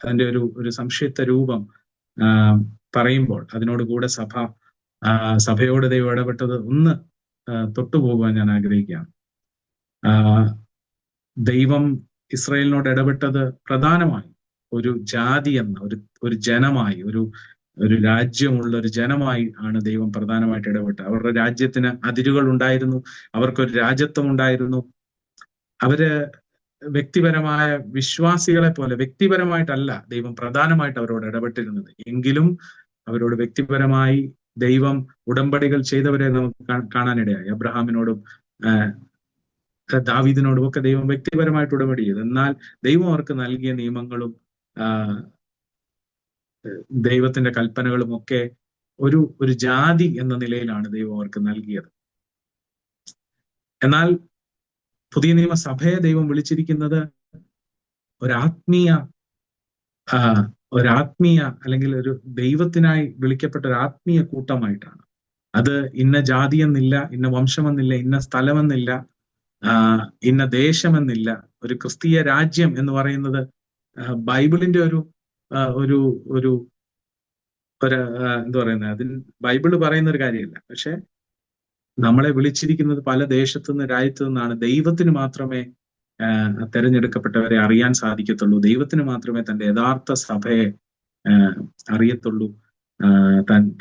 അതിന്റെ ഒരു സംക്ഷിപ്ത രൂപം പറയുമ്പോൾ അതിനോടുകൂടെ സഭയോട് ദൈവം ഇടപെട്ടത് ഒന്ന് തൊട്ടുപോകാൻ ഞാൻ ആഗ്രഹിക്കുകയാണ്. ദൈവം ഇസ്രായേലിനോട് ഇടപെട്ടത് പ്രധാനമായും ഒരു ജാതി എന്ന ഒരു ജനമായി, ഒരു രാജ്യമുള്ള ഒരു ജനമായി ആണ് ദൈവം പ്രധാനമായിട്ട് ഇടപെട്ടത്. അവരുടെ രാജ്യത്തിന് അതിരുകൾ ഉണ്ടായിരുന്നു, അവർക്കൊരു രാജ്യത്വം ഉണ്ടായിരുന്നു. അവര് വ്യക്തിപരമായ വിശ്വാസികളെ പോലെ വ്യക്തിപരമായിട്ടല്ല ദൈവം പ്രധാനമായിട്ട് അവരോട് ഇടപെട്ടിരുന്നത്. എങ്കിലും അവരോട് വ്യക്തിപരമായി ദൈവം ഉടമ്പടികൾ ചെയ്തവരെ നമുക്ക് കാണാനിടയായി. അബ്രഹാമിനോടും ദാവീദിനോടും ഒക്കെ ദൈവം വ്യക്തിപരമായിട്ട് ഉടമ്പടി ചെയ്തു. എന്നാൽ ദൈവം അവർക്ക് നൽകിയ നിയമങ്ങളും ദൈവത്തിന്റെ കൽപ്പനകളും ഒക്കെ ഒരു ജാതി എന്ന നിലയിലാണ് ദൈവം അവർക്ക് നൽകിയത്. എന്നാൽ പുതിയ നിയമസഭയെ ദൈവം വിളിച്ചിരിക്കുന്നത് ഒരാത്മീയ അല്ലെങ്കിൽ ഒരു ദൈവത്തിനായി വിളിക്കപ്പെട്ട ഒരു ആത്മീയ കൂട്ടമായിട്ടാണ്. അത് ഇന്ന ജാതിയെന്നില്ല, ഇന്ന വംശമെന്നില്ല, ഇന്ന സ്ഥലമെന്നില്ല. ഇന്ന ദേശമെന്നില്ല. ഒരു ക്രിസ്തീയ രാജ്യം എന്ന് പറയുന്നത് ബൈബിളിന്റെ ഒരു ഒരു ഒരു എന്താ പറയുന്നത്, അതിൽ ബൈബിള് പറയുന്ന ഒരു കാര്യമല്ല. പക്ഷെ നമ്മളെ വിളിച്ചിരിക്കുന്നത് പല ദേശത്തു നിന്ന്, രാജ്യത്തു നിന്നാണ്. ദൈവത്തിന് മാത്രമേ തെരഞ്ഞെടുക്കപ്പെട്ടവരെ അറിയാൻ സാധിക്കത്തുള്ളൂ. ദൈവത്തിന് മാത്രമേ തന്റെ യഥാർത്ഥ സഭയെ അറിയത്തുള്ളൂ.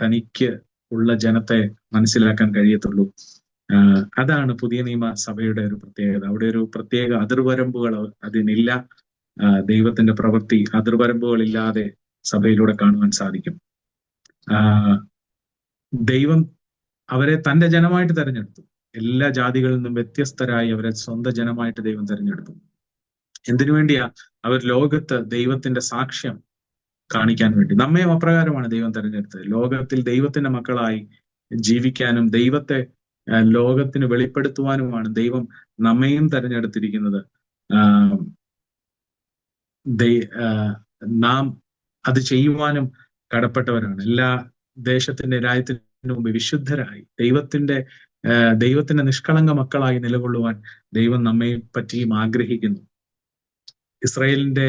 തനിക്ക് ഉള്ള ജനത്തെ മനസ്സിലാക്കാൻ കഴിയത്തുള്ളൂ. അതാണ് പുതിയ നിയമ സഭയുടെ ഒരു പ്രത്യേകത. അവിടെ ഒരു പ്രത്യേക അതിർവരമ്പുകൾ അതിനില്ല. ദൈവത്തിന്റെ പ്രവൃത്തി അതിർവരമ്പുകളില്ലാതെ സഭയിലൂടെ കാണുവാൻ സാധിക്കും. ദൈവം അവരെ തന്റെ ജനമായിട്ട് തെരഞ്ഞെടുത്തു. എല്ലാ ജാതികളിൽ നിന്നും വ്യത്യസ്തരായി അവരെ സ്വന്തം ജനമായിട്ട് ദൈവം തെരഞ്ഞെടുത്തു. എന്തിനു വേണ്ടിയാ? അവർ ലോകത്ത് ദൈവത്തിന്റെ സാക്ഷ്യം കാണിക്കാൻ വേണ്ടി. നമ്മയും അപ്രകാരമാണ് ദൈവം തെരഞ്ഞെടുത്തത്. ലോകത്തിൽ ദൈവത്തിന്റെ മക്കളായി ജീവിക്കാനും ദൈവത്തെ ലോകത്തിന് വെളിപ്പെടുത്തുവാനുമാണ് ദൈവം നമ്മയും തെരഞ്ഞെടുത്തിരിക്കുന്നത്. നാം അത് ചെയ്യുവാനും കടപ്പെട്ടവരാണ്. എല്ലാ ദേശത്തിന്റെ രാജ്യത്തിന് മുമ്പ് വിശുദ്ധരായി ദൈവത്തിന്റെ നിഷ്കളങ്ക മക്കളായി നിലകൊള്ളുവാൻ ദൈവം നമ്മെ പറ്റിയും ആഗ്രഹിക്കുന്നു. ഇസ്രായേലിന്റെ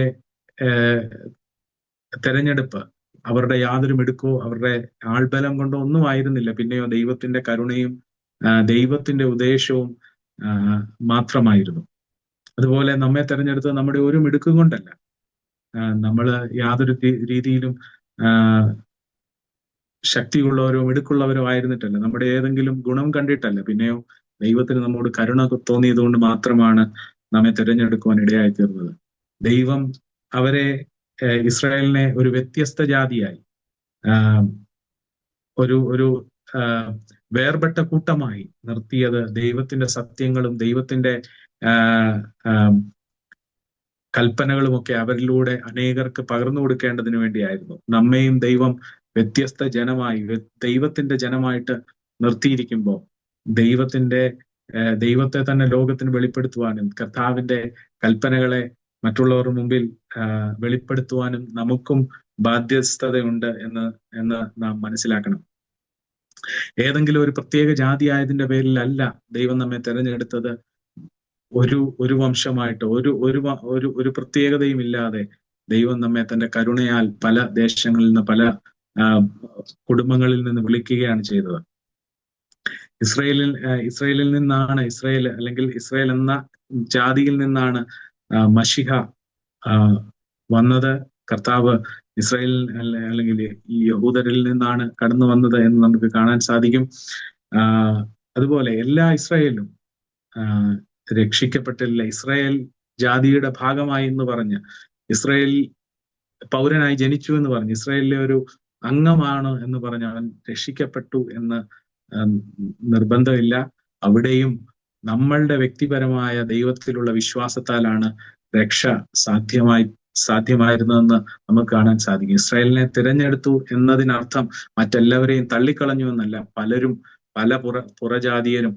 തെരഞ്ഞെടുപ്പ് അവരുടെ യാതൊരു മിടുക്കോ അവരുടെ ആൾബലം കൊണ്ടോ ഒന്നും ആയിരുന്നില്ല. പിന്നെയോ ദൈവത്തിന്റെ കരുണയും ദൈവത്തിന്റെ ഉദ്ദേശവും മാത്രമായിരുന്നു. അതുപോലെ നമ്മെ തെരഞ്ഞെടുത്തത് നമ്മുടെ ഒരു മിടുക്കും കൊണ്ടല്ല. നമ്മൾ യാതൊരു രീതിയിലും ശക്തിയുള്ളവരോ മിടുക്കുള്ളവരോ ആയിരുന്നിട്ടല്ല, നമ്മുടെ ഏതെങ്കിലും ഗുണം കണ്ടിട്ടല്ല. പിന്നെയോ ദൈവത്തിന് നമ്മോട് കരുണ തോന്നിയത് കൊണ്ട് മാത്രമാണ് നമ്മെ തിരഞ്ഞെടുക്കുവാൻ ഇടയായി തീർന്നത്. ദൈവം അവരെ, ഇസ്രായേലിനെ ഒരു വ്യത്യസ്ത ജാതിയായി, ഒരു വേർപെട്ട കൂട്ടമായി നിർത്തിയത് ദൈവത്തിന്റെ സത്യങ്ങളും ദൈവത്തിന്റെ കൽപ്പനകളും ഒക്കെ അവരിലൂടെ അനേകർക്ക് പകർന്നു കൊടുക്കേണ്ടതിന് വേണ്ടിയായിരുന്നു. നമ്മയും ദൈവം വ്യത്യസ്ത ജനമായി, ദൈവത്തിന്റെ ജനമായിട്ട് നിർത്തിയിരിക്കുമ്പോൾ ദൈവത്തെ തന്നെ ലോകത്തിന് വെളിപ്പെടുത്തുവാനും കർത്താവിന്റെ കൽപ്പനകളെ മറ്റുള്ളവരുടെ മുമ്പിൽ വെളിപ്പെടുത്തുവാനും നമുക്കും ബാധ്യസ്ഥതയുണ്ട് എന്ന് നാം മനസ്സിലാക്കണം. ഏതെങ്കിലും ഒരു പ്രത്യേക ജാതി ആയതിന്റെ പേരിലല്ല ദൈവം നമ്മെ തെരഞ്ഞെടുത്തത്. ഒരു വംശമായിട്ട് ഒരു പ്രത്യേകതയും ഇല്ലാതെ ദൈവം നമ്മെ തന്റെ കരുണയാൽ പല ദേശങ്ങളിൽ നിന്ന്, പല കുടുംബങ്ങളിൽ നിന്ന് വിളിക്കുകയാണ് ചെയ്തത്. ഇസ്രായേലിൽ നിന്നാണ്, അല്ലെങ്കിൽ ഇസ്രായേൽ എന്ന ജാതിയിൽ നിന്നാണ് മശിഹ വന്നത്. കർത്താവ് ഇസ്രായേൽ അല്ലെങ്കിൽ ഈ യഹൂദരിൽ നിന്നാണ് കടന്നു വന്നത് എന്ന് നമുക്ക് കാണാൻ സാധിക്കും. അതുപോലെ എല്ലാ ഇസ്രായേലും രക്ഷിക്കപ്പെട്ടില്ല. ഇസ്രായേൽ ജാതിയുടെ ഭാഗമായി എന്ന് പറഞ്ഞ്, ഇസ്രായേൽ പൗരനായി ജനിച്ചു എന്ന് പറഞ്ഞ്, ഇസ്രായേലിലെ ഒരു അംഗമാണ് എന്ന് പറഞ്ഞ് അവൻ രക്ഷിക്കപ്പെട്ടു എന്ന് നിർബന്ധമില്ല. അവിടെയും നമ്മളുടെ വ്യക്തിപരമായ ദൈവത്തിലുള്ള വിശ്വാസത്താലാണ് രക്ഷ സാധ്യമായിരുന്നതെന്ന് നമുക്ക് കാണാൻ സാധിക്കും. ഇസ്രായേലിനെ തിരഞ്ഞെടുത്തു എന്നതിനർത്ഥം മറ്റെല്ലാവരെയും തള്ളിക്കളഞ്ഞു എന്നല്ല. പല പുറജാതിയരും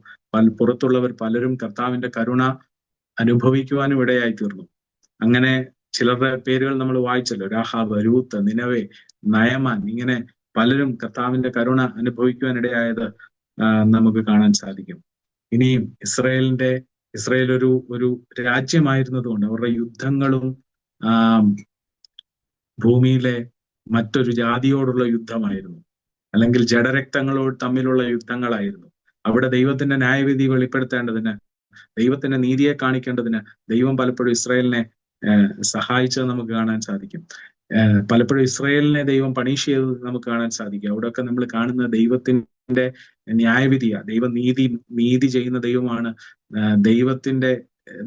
പുറത്തുള്ളവർ പലരും കർത്താവിന്റെ കരുണ അനുഭവിക്കുവാനും ഇടയായി തീർന്നു. അങ്ങനെ ചിലരുടെ പേരുകൾ നമ്മൾ വായിച്ചല്ലോ, രാഹാബ്, രൂത്ത്, നിനവേ, നയമാൻ, ഇങ്ങനെ പലരും കർത്താവിന്റെ കരുണ അനുഭവിക്കുവാൻ ഇടയായത് നമുക്ക് കാണാൻ സാധിക്കും. ഇനിയും ഇസ്രായേൽ ഒരു രാജ്യമായിരുന്നത് കൊണ്ട് അവരുടെ യുദ്ധങ്ങളും ഭൂമിയിലെ മറ്റൊരു ജാതിയോടുള്ള യുദ്ധമായിരുന്നു, അല്ലെങ്കിൽ ജഡരക്തങ്ങളോട് തമ്മിലുള്ള യുദ്ധങ്ങളായിരുന്നു. അവിടെ ദൈവത്തിന്റെ ന്യായവിധി വെളിപ്പെടുത്തേണ്ടതിന്, ദൈവത്തിന്റെ നീതിയെ കാണിക്കേണ്ടതിന് ദൈവം പലപ്പോഴും ഇസ്രായേലിനെ സഹായിച്ചത് നമുക്ക് കാണാൻ സാധിക്കും. പലപ്പോഴും ഇസ്രായേലിനെ ദൈവം പണിഷ് ചെയ്തത് നമുക്ക് കാണാൻ സാധിക്കും. അവിടെയൊക്കെ നമ്മൾ കാണുന്ന ദൈവത്തിന്റെ ന്യായവിധിയാ. ദൈവം നീതി ചെയ്യുന്ന ദൈവമാണ്. ദൈവത്തിന്റെ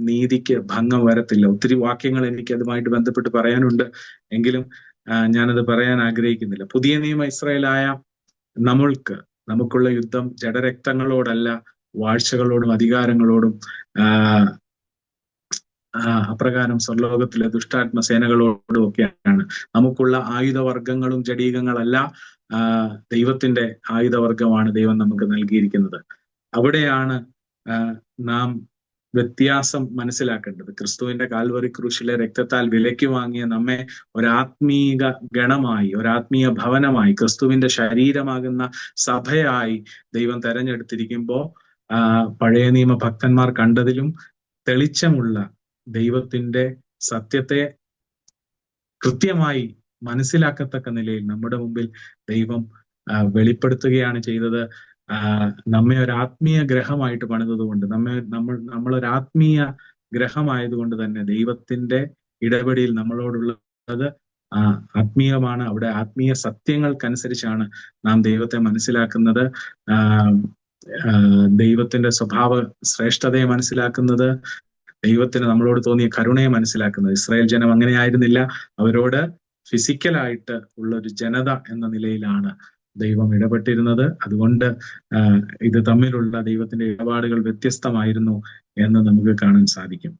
നീതിക്ക് ഭംഗം വരത്തില്ല. ഒത്തിരി വാക്യങ്ങൾ എനിക്ക് അതുമായിട്ട് ബന്ധപ്പെട്ട് പറയാനുണ്ട്, എങ്കിലും ഞാനത് പറയാൻ ആഗ്രഹിക്കുന്നില്ല. പുതിയ നിയമ ഇസ്രായേലായ നമുക്കുള്ള യുദ്ധം ജഡരക്തങ്ങളോടല്ല, വാഴ്ചകളോടും അധികാരങ്ങളോടും അപ്രകാരം സ്വർലോകത്തിലെ ദുഷ്ടാത്മ സേനകളോടും ഒക്കെയാണ്. നമുക്കുള്ള ആയുധവർഗങ്ങളും ജഡീകങ്ങളല്ല, ദൈവത്തിന്റെ ആയുധവർഗമാണ് ദൈവം നമുക്ക് നൽകിയിരിക്കുന്നത്. അവിടെയാണ് നാം വ്യത്യാസം മനസ്സിലാക്കേണ്ടത്. ക്രിസ്തുവിന്റെ കാൽവറി ക്രൂശിലെ രക്തത്താൽ വിലയ്ക്ക് വാങ്ങിയ നമ്മെ ഒരാത്മീക ഗണമായി, ഒരാത്മീയ ഭവനമായി, ക്രിസ്തുവിന്റെ ശരീരമാകുന്ന സഭയായി ദൈവം തെരഞ്ഞെടുത്തിരിക്കുമ്പോൾ പഴയ നിയമ ഭക്തന്മാർ കണ്ടതിലും തെളിച്ചമുള്ള ദൈവത്തിന്റെ സത്യത്തെ കൃത്യമായി മനസ്സിലാക്കത്തക്ക നിലയിൽ നമ്മുടെ മുമ്പിൽ ദൈവം വെളിപ്പെടുത്തുകയാണ് ചെയ്തത്. നമ്മെ ഒരു ആത്മീയ ഗ്രഹമായിട്ട് പണിതതുകൊണ്ട്, നമ്മളൊരു ആത്മീയ ഗ്രഹമായതുകൊണ്ട് തന്നെ ദൈവത്തിന്റെ ഇടപെടൽ നമ്മളോടുള്ളത് ആത്മീയമാണ്. അവിടെ ആത്മീയ സത്യങ്ങൾക്കനുസരിച്ചാണ് നാം ദൈവത്തെ മനസ്സിലാക്കുന്നത്, ദൈവത്തിന്റെ സ്വഭാവ ശ്രേഷ്ഠതയെ മനസ്സിലാക്കുന്നത്, ദൈവത്തിന് നമ്മളോട് തോന്നിയ കരുണയെ മനസ്സിലാക്കുന്നത്. ഇസ്രായേൽ ജനം അങ്ങനെയായിരുന്നില്ല. അവരോട് ഫിസിക്കലായിട്ട് ഉള്ള ഒരു ജനത എന്ന നിലയിലാണ് ദൈവം ഇടപെട്ടിരുന്നത്. അതുകൊണ്ട് ഇത് തമ്മിലുള്ള ദൈവത്തിന്റെ ഇടപാടുകൾ വ്യത്യസ്തമായിരുന്നു എന്ന് നമുക്ക് കാണാൻ സാധിക്കും.